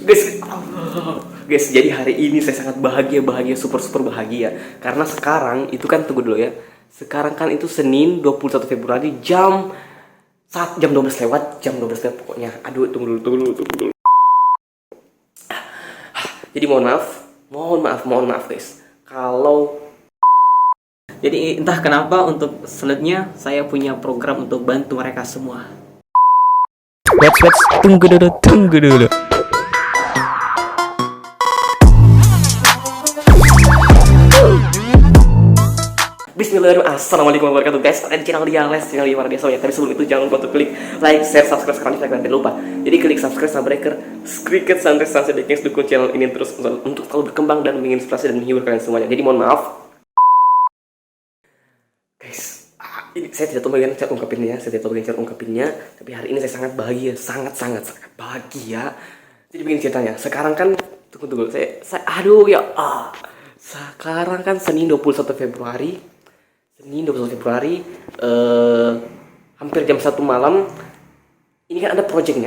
Guys, guys, jadi hari ini saya sangat bahagia, super bahagia. Karena sekarang itu kan, tunggu dulu ya. Sekarang kan itu Senin 21 Februari jam 12 lewat, jam 12 lewat pokoknya. Aduh, tunggu dulu. Jadi mohon maaf guys. Kalau jadi entah kenapa untuk selanjutnya saya punya program untuk bantu mereka semua. Wait, tunggu dulu. Bismillahirrahmanirrahim. Assalamualaikum warahmatullahi wabarakatuh guys. Kalian channel dia Wardia Soya. Tapi sebelum itu jangan lupa untuk klik like, share, subscribe sekarang like, dan lupa. Jadi klik subscribe sama breaker, skriket sampai dekat dukung channel ini terus untuk selalu berkembang dan menginspirasi dan menghibur kalian semuanya. Jadi mohon maaf guys, ini saya tidak tahu bagaimana cara ungkapinnya, tapi hari ini saya sangat bahagia, sangat bahagia. Jadi begini ceritanya. Sekarang kan tunggu saya aduh ya sekarang kan Senin 21 Februari, hampir jam 1 malam. Ini kan ada project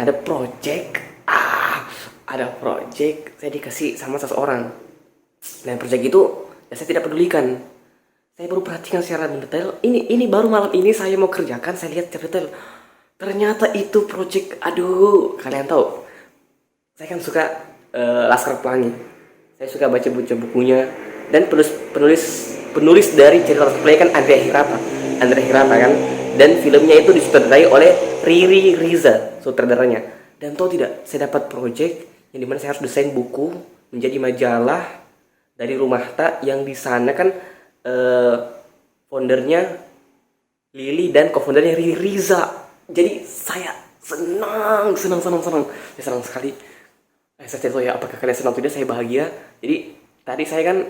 saya dikasih sama seseorang. Dan project itu ya saya tidak pedulikan. Saya baru perhatikan secara mendetail. Ini baru malam ini saya mau kerjakan, saya lihat secara detail. Ternyata itu project, aduh, kalian tahu. Saya kan suka Laskar Pelangi. Saya suka baca bukunya, dan penulis dari cerita Laskar Pelangi kan Andrea Hirata kan. Dan filmnya itu disutradarai oleh Riri Riza, sutradaranya. Dan tahu tidak, saya dapat project yang dimana saya harus desain buku menjadi majalah dari Rumahta, yang di sana kan foundernya Lili dan co-foundernya Riri Riza. Jadi saya senang sekali. Saya tidak tahu ya apakah kalian senang atau tidak. Saya bahagia. Jadi tadi saya kan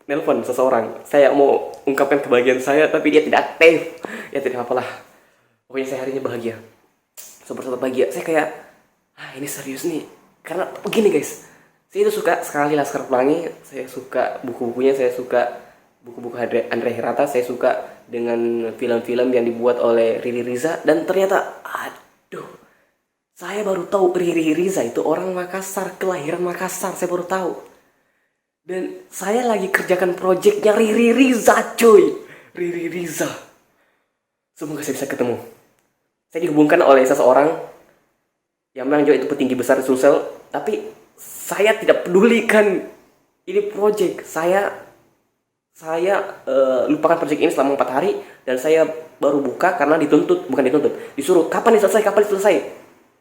nelpon seseorang, saya mau ungkapkan kebahagiaan saya, tapi dia tidak aktif. Ya tidak apalah, pokoknya saya hari ini bahagia, super bahagia. Saya kayak ini serius nih. Karena begini guys, saya itu suka sekali Laskar Pelangi. Saya suka buku-bukunya, saya suka buku-buku Andrea Hirata, saya suka dengan film-film yang dibuat oleh Riri Riza. Dan ternyata saya baru tahu Riri Riza itu orang Makassar, kelahiran Makassar, saya baru tahu. Dan saya lagi kerjakan proyeknya Riri Riza, cuy. Riri Riza. Semoga saya bisa ketemu. Saya dihubungkan oleh seseorang yang memang juga itu petinggi besar Sulsel, tapi saya tidak pedulikan ini proyek. Saya lupakan proyek ini selama 4 hari, dan saya baru buka karena disuruh kapan selesai.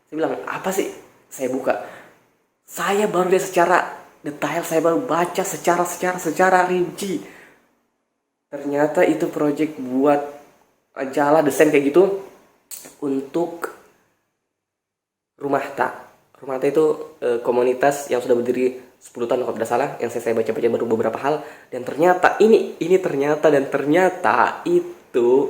Saya bilang, apa sih? Saya buka. Saya baru lihat secara detail, saya baru baca secara rinci. Ternyata itu project buat majalah desain kayak gitu untuk Rumahta. Rumahta itu komunitas yang sudah berdiri 10 tahun kalau tidak salah, yang saya baca baru beberapa hal. Dan ternyata ternyata itu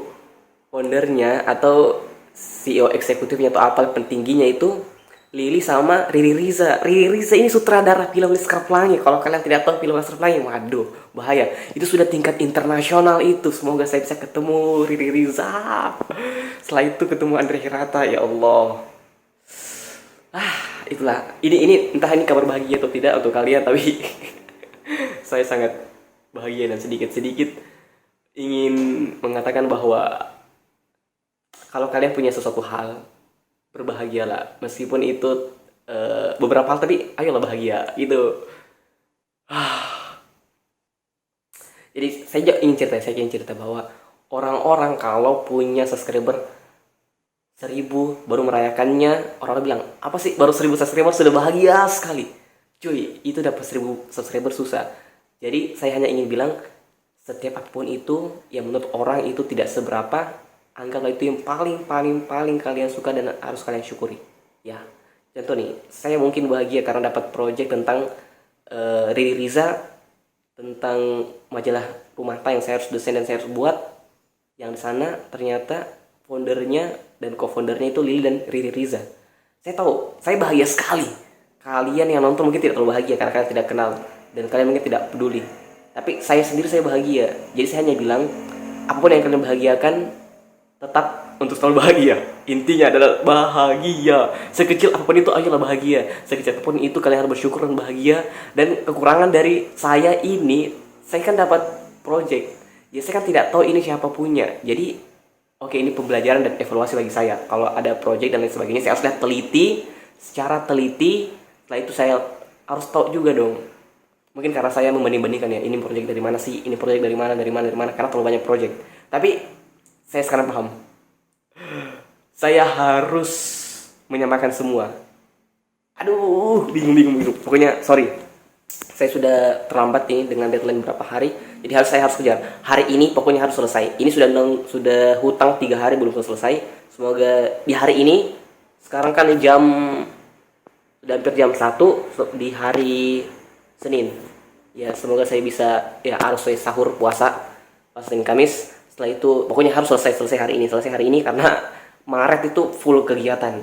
foundernya atau CEO eksekutifnya atau apa pentingginya itu Lili sama Riri Riza. Riri Riza ini sutradara film Laskar Pelangi. Kalau kalian tidak tahu film Laskar Pelangi, waduh, bahaya. Itu sudah tingkat internasional itu. Semoga saya bisa ketemu Riri Riza. Setelah itu ketemu Andrea Hirata, ya Allah. Itulah. Ini entah ini kabar bahagia atau tidak untuk kalian, tapi saya sangat bahagia dan sedikit ingin mengatakan bahwa kalau kalian punya sesuatu hal, berbahagialah. Meskipun itu beberapa hal, tapi ayolah bahagia gitu. Jadi saya ingin cerita bahwa orang-orang kalau punya subscriber 1000 baru merayakannya, orang bilang, apa sih baru 1000 subscriber sudah bahagia sekali. Cuy, itu dapat 1000 subscriber susah. Jadi saya hanya ingin bilang, setiap apapun itu yang menurut orang itu tidak seberapa, anggaplah itu yang paling kalian suka dan harus kalian syukuri. Ya, contoh nih, saya mungkin bahagia karena dapat project tentang Riri Riza, tentang majalah Rumahta yang saya harus desain dan saya harus buat. Yang di sana ternyata foundernya dan co-foundernya itu Lili dan Riri Riza. Saya tahu, saya bahagia sekali. Kalian yang nonton mungkin tidak terlalu bahagia karena kalian tidak kenal dan kalian mungkin tidak peduli. Tapi saya sendiri saya bahagia. Jadi saya hanya bilang, apapun yang kalian bahagiakan, tetap untuk selalu bahagia. Intinya adalah bahagia. Sekecil apapun itu, ayolah bahagia. Sekecil apapun itu, kalian harus bersyukur dan bahagia. Dan kekurangan dari saya ini, saya kan dapat project. Ya saya kan tidak tahu ini siapa punya. Jadi, oke, ini pembelajaran dan evaluasi bagi saya. Kalau ada project dan lain sebagainya, saya harus lihat teliti, secara teliti. Setelah itu saya harus tahu juga dong. Mungkin karena saya membanding-bandingkan ya, ini project dari mana sih, ini project dari mana, karena terlalu banyak project. Tapi saya sekarang paham. Saya harus menyamakan semua. Aduh, bingung. Pokoknya sorry. Saya sudah terlambat ini dengan deadline berapa hari. Jadi saya harus kejar. Hari ini pokoknya harus selesai. Ini sudah hutang 3 hari belum selesai. Semoga di hari ini, sekarang kan sudah hampir jam 1 di hari Senin. Ya semoga saya bisa, ya harus saya sahur puasa pas Senin Kamis. Setelah itu pokoknya harus selesai hari ini karena Maret itu full kegiatan.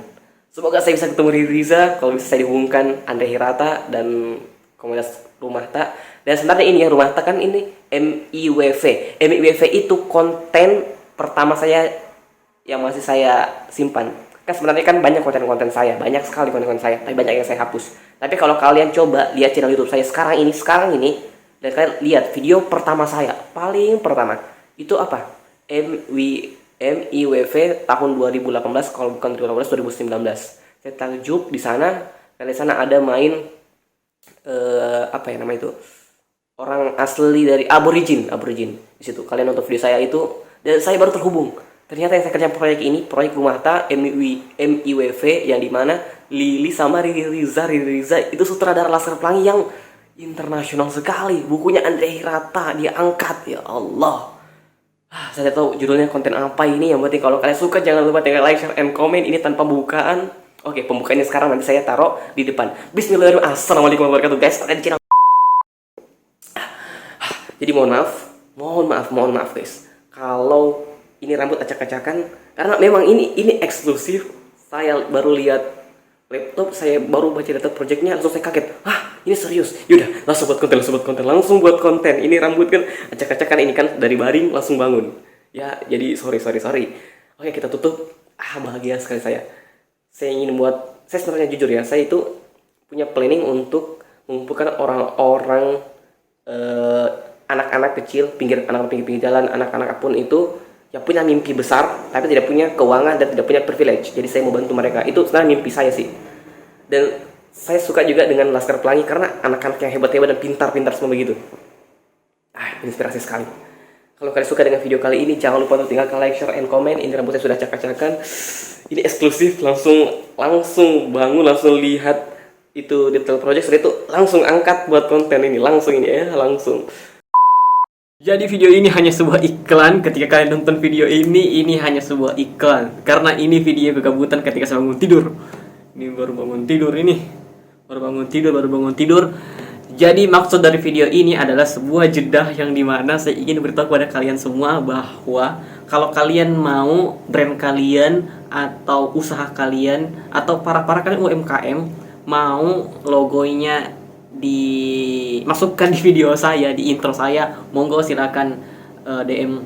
Semoga saya bisa ketemu Riza, kalau bisa saya dihubungkan Andre Hirata dan komunitas Rumah Tak. Dan sebenarnya ini ya, Rumah Tak kan ini MIWV. MIWV itu konten pertama saya yang masih saya simpan. Kan sebenarnya kan banyak konten-konten saya, banyak sekali konten-konten saya, tapi banyak yang saya hapus. Tapi kalau kalian coba lihat channel YouTube saya sekarang ini, dan kalian lihat video pertama saya, paling pertama itu apa? MIWV tahun 2018, kalau bukan 2019. Saya takjub di sana, dan di sana ada main apa ya namanya itu? Orang asli dari aborigin di situ. Kalian nonton video saya itu, dan saya baru terhubung. Ternyata yang saya kerjakan proyek ini, proyek Rumah Tak MIWV, yang dimana Lili sama Riri Riza itu sutradara Laskar Pelangi yang internasional sekali. Bukunya Andre Hirata dia angkat, ya Allah. Saya tidak tahu judulnya konten apa ini. Yang penting kalau kalian suka jangan lupa tinggal like, share, and comment. Ini tanpa bukaan. Oke, pembukaannya sekarang nanti saya taruh di depan. Bismillahirrahmanirrahim. Assalamualaikum warahmatullahi wabarakatuh, guys. Jadi mohon maaf guys. Kalau ini rambut acak-acakan karena memang ini eksklusif. Saya baru lihat laptop, saya baru baca data projectnya, langsung saya kaget. Ini serius. Yaudah, langsung buat konten. Ini rambut kan acak-acakan, ini kan dari baring langsung bangun. Ya, jadi sorry. Oke, kita tutup. Bahagia sekali saya. Saya sebenarnya jujur ya, saya itu punya planning untuk mengumpulkan orang-orang anak-anak kecil, pinggir jalan, anak-anak pun itu yang punya mimpi besar tapi tidak punya keuangan dan tidak punya privilege. Jadi saya mau bantu mereka. Itu sebenarnya mimpi saya sih. Dan saya suka juga dengan Laskar Pelangi karena anak-anak yang hebat-hebat dan pintar-pintar semua begitu. Inspirasi sekali. Kalau kalian suka dengan video kali ini, jangan lupa untuk tinggalkan like, share, and comment. Ini rambut saya sudah acak-acakan. Ini eksklusif, langsung bangun, langsung lihat itu detail project, setelah itu langsung angkat buat konten ini, langsung. Jadi video ini hanya sebuah iklan. Ketika kalian nonton video ini hanya sebuah iklan. Karena ini video kegabutan ketika saya bangun tidur. Ini baru bangun tidur. Jadi maksud dari video ini adalah sebuah jeda yang dimana saya ingin beritahu kepada kalian semua bahwa kalau kalian mau brand kalian atau usaha kalian atau para kalian UMKM mau logonya dimasukkan di video saya, di intro saya, monggo silakan DM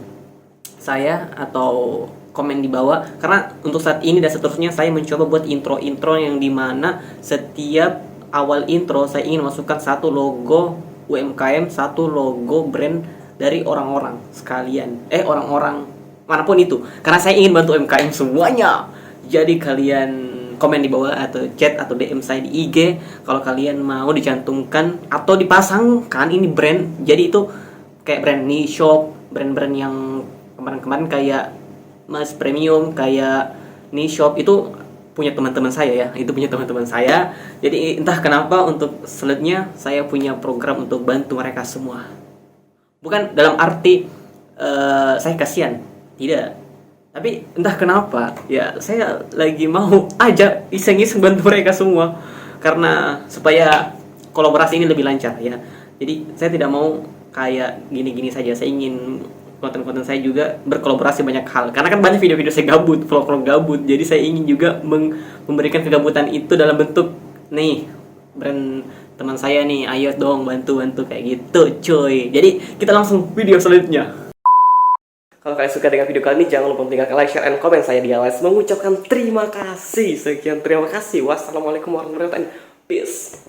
saya atau komen di bawah. Karena untuk saat ini dan seterusnya saya mencoba buat intro yang dimana setiap awal intro saya ingin masukkan satu logo UMKM, satu logo brand dari orang-orang sekalian, orang-orang manapun itu, karena saya ingin bantu UMKM semuanya. Jadi kalian komen di bawah atau chat atau DM saya di IG kalau kalian mau dicantumkan atau dipasangkan ini brand. Jadi itu kayak brand Nishop, brand-brand yang kemarin-kemarin kayak Mas Premium, kayak Nishop itu punya teman-teman saya ya. Jadi entah kenapa untuk selanjutnya saya punya program untuk bantu mereka semua. Bukan dalam arti saya kasihan, tidak. Tapi entah kenapa ya saya lagi mau aja iseng-iseng bantu mereka semua karena supaya kolaborasi ini lebih lancar ya. Jadi saya tidak mau kayak gini-gini saja. Saya ingin konten-konten saya juga berkolaborasi banyak hal. Karena kan banyak video-video saya gabut, vlog-vlog gabut. Jadi saya ingin juga memberikan kegabutan itu dalam bentuk nih brand teman saya nih, ayo dong bantu kayak gitu cuy. Jadi kita langsung video selanjutnya. Kalau kalian suka dengan video kali ini, jangan lupa tinggalkan like, share, and comment. Saya Diales mengucapkan terima kasih. Sekian, terima kasih. Wassalamualaikum warahmatullahi wabarakatuh. Peace.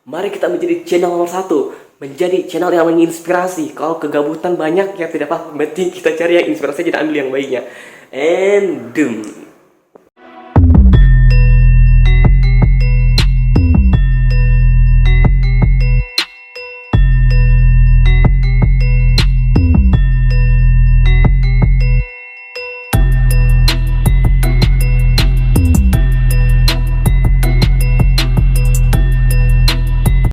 Mari kita menjadi channel nomor 1. Menjadi channel yang menginspirasi. Kalau kegabutan banyak ya tidak apa-apa. Penting kita cari yang inspirasi, kita ambil yang baiknya. And doom.